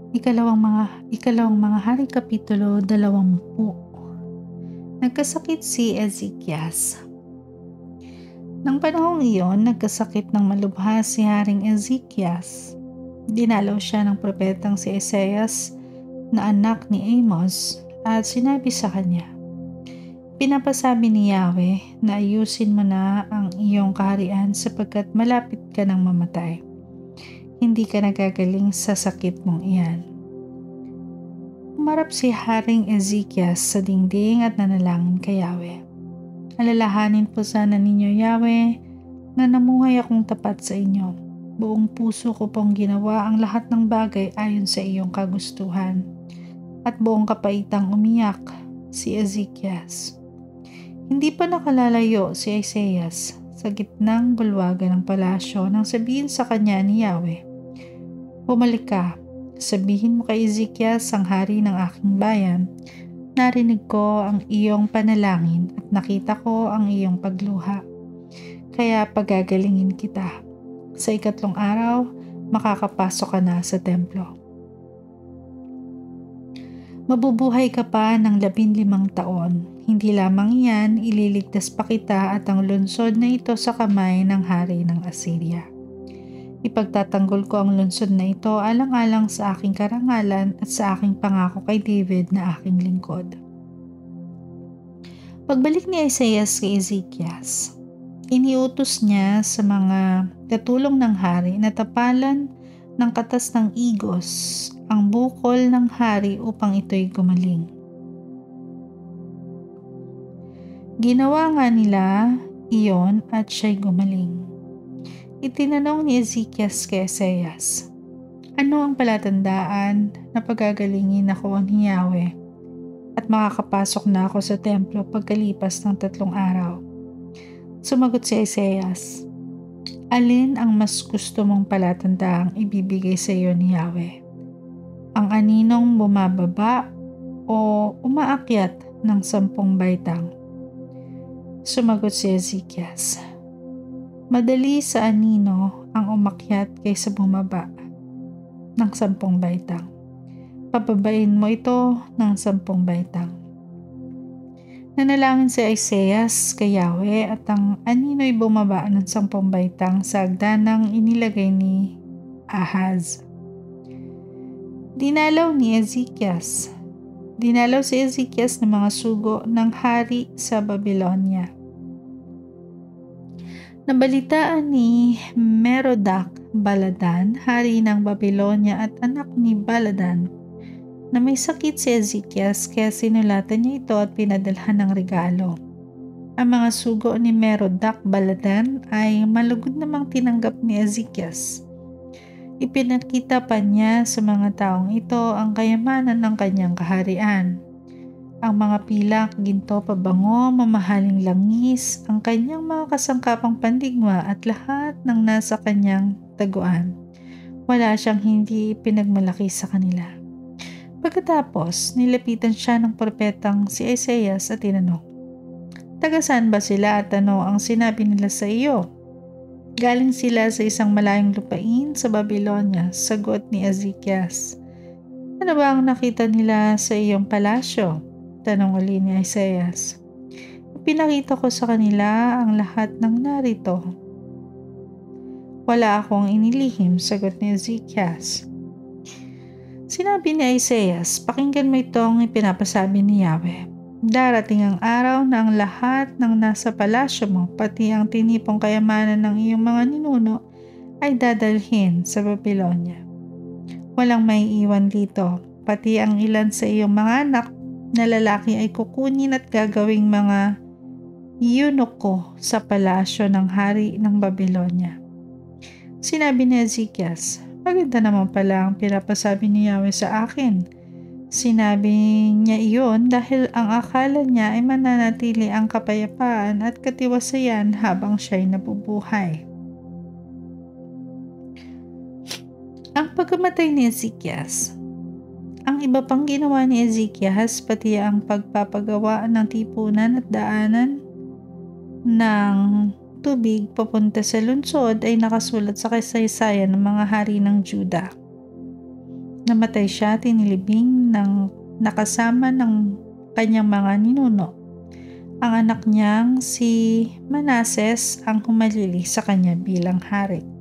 Ikalawang mga hari kapitulo 20. Nagkasakit si Ezekias. Nang panahong iyon, nagkasakit ng malubha si Haring Ezekias. Dinalaw siya ng propetang si Isaias na anak ni Amos at sinabi sa kanya, "Pinapasabi ni Yahweh na ayusin mo na ang iyong kaharian sapagkat malapit ka ng mamatay. Hindi ka nagagaling sa sakit mong iyan." Umarap si Haring Ezekias sa dingding at nanalangin kay Yahweh. "Alalahanin po sana ninyo, Yahweh, na namuhay akong tapat sa inyo. Buong puso ko pong ginawa ang lahat ng bagay ayon sa iyong kagustuhan." At buong kapaitang umiyak si Ezekias. Hindi pa nakalalayo si Isaias sa gitnang bulwagan ng palasyo nang sabihin sa kanya ni Yahweh, "Bumalik ka. Sabihin mo kay Ezekias, ang hari ng aking bayan, narinig ko ang iyong panalangin at nakita ko ang iyong pagluha. Kaya pagagalingin kita. Sa 3 araw, makakapasok ka na sa templo. Mabubuhay ka pa ng 15 taon. Hindi lamang iyan, ililigtas pa kita at ang lungsod na ito sa kamay ng hari ng Assyria. Ipagtatanggol ko ang lungsod na ito alang-alang sa aking karangalan at sa aking pangako kay David na aking lingkod." Pagbalik ni Isaias kay Ezekias, iniutos niya sa mga katulong ng hari na tapalan ng katas ng igos ang bukol ng hari upang ito'y gumaling. Ginawa nga nila iyon at siya'y gumaling. Itinanong ni Ezekias kay Isaias, "Ano ang palatandaan na pagagalingin ako ni Yahweh at makakapasok na ako sa templo pagkalipas ng 3 araw?" Sumagot si Isaias, "Alin ang mas gusto mong palatandaang ibibigay sa iyo ni Yahweh? Ang aninong bumababa o umaakyat ng 10 baitang?" Sumagot si Ezekias, "Madali sa anino ang umakyat kaysa bumaba ng 10 baitang. Pababain mo ito ng 10 baitang." Nanalangin si Isaias kay Yahweh at ang anino'y bumaba ng 10 baitang sa hagdanang inilagay ni Ahaz. Dinalaw si Ezekias ng mga sugo ng hari sa Babylonia. Nabalitaan ni Merodach-Baladan, hari ng Babylonia at anak ni Baladan, na may sakit si Ezekias kaya sinulatan niya ito at pinadalhan ng regalo. Ang mga sugo ni Merodach-Baladan ay malugod namang tinanggap ni Ezekias. Ipinakita pa niya sa mga taong ito ang kayamanan ng kanyang kaharian. Ang mga pilak, ginto, pabango, mamahaling langis, ang kanyang mga kasangkapang pandigma at lahat ng nasa kanyang taguan. Wala siyang hindi pinagmalaki sa kanila. Pagkatapos, nilapitan siya ng propetang si Isaias at tinanong, "Taga saan ba sila at ano ang sinabi nila sa iyo?" "Galing sila sa isang malayong lupain sa Babylonia," sagot ni Ezekias. "Ano ba ang nakita nila sa iyong palasyo?" tanong uli ni Isaias. "Pinakita ko sa kanila ang lahat ng narito. Wala akong inilihim," sagot ni Ezekias. Sinabi ni Isaias, "Pakinggan mo itong ipinapasabi ni Yahweh. Darating ang araw na ang lahat ng nasa palasyo mo, pati ang tinipong kayamanan ng iyong mga ninuno, ay dadalhin sa Babylonia. Walang maiiwan dito, pati ang ilan sa iyong mga anak na lalaki ay kukunin at gagawing mga eunuko sa palasyo ng hari ng Babylonia." Sinabi ni Ezekias, "Maganda naman pala ang pinapasabi ni Yahweh sa akin." Sinabi niya iyon dahil ang akala niya ay mananatili ang kapayapaan at katiwasayan habang siya'y nabubuhay. Ang pagkamatay ni Ezekias. Ang iba pang ginawa ni Ezekias, pati ang pagpapagawa ng tipunan at daanan ng tubig papunta sa lungsod, ay nakasulat sa kasaysayan ng mga hari ng Juda. Namatay siya tinilibing ng nakasama ng kanyang mga ninuno. Ang anak niyang si Manases ang humalili sa kanya bilang hari.